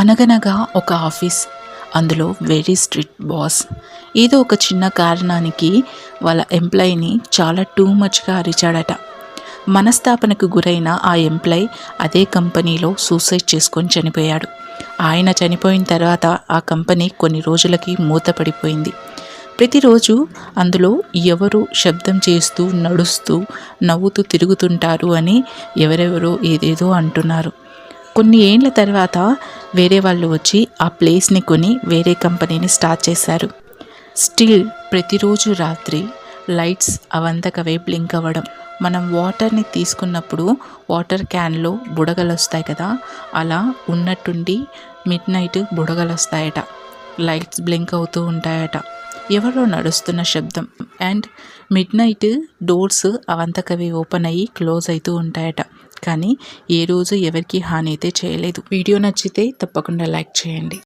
అనగనగా ఒక ఆఫీస్. అందులో వెరీ స్ట్రిక్ట్ బాస్. ఏదో ఒక చిన్న కారణానికి వాళ్ళ ఎంప్లాయీని చాలా టూ మచ్గా అరిచాడట. మనస్తాపనకు గురైన ఆ ఎంప్లాయ్ అదే కంపెనీలో సూసైడ్ చేసుకొని చనిపోయాడు. ఆయన చనిపోయిన తర్వాత ఆ కంపెనీ కొన్ని రోజులకి మూతపడిపోయింది. ప్రతిరోజు అందులో ఎవరు శబ్దం చేస్తూ నడుస్తూ నవ్వుతూ తిరుగుతుంటారు అని ఎవరెవరో ఏదేదో అంటున్నారు. కొన్ని ఏండ్ల తర్వాత వేరే వాళ్ళు వచ్చి ఆ ప్లేస్ని కొని వేరే కంపెనీని స్టార్ట్ చేశారు. స్టిల్ ప్రతిరోజు రాత్రి లైట్స్ అవంతకవే బ్లింక్ అవ్వడం. మనం వాటర్ని తీసుకున్నప్పుడు వాటర్ క్యాన్లో బుడగలు వస్తాయి కదా, అలా ఉన్నట్టుండి మిడ్ నైట్ బుడగలు వస్తాయట. లైట్స్ బ్లింక్ అవుతూ ఉంటాయట. ఎవరో నడుస్తున్న శబ్దం. అండ్ మిడ్ నైట్ డోర్స్ అవంతకవి ఓపెన్ అయ్యి క్లోజ్ అవుతూ ఉంటాయట. కానీ ఏ రోజు ఎవరికి హాని అయితే చేయలేదు. వీడియో నచ్చితే తప్పకుండా లైక్ చేయండి.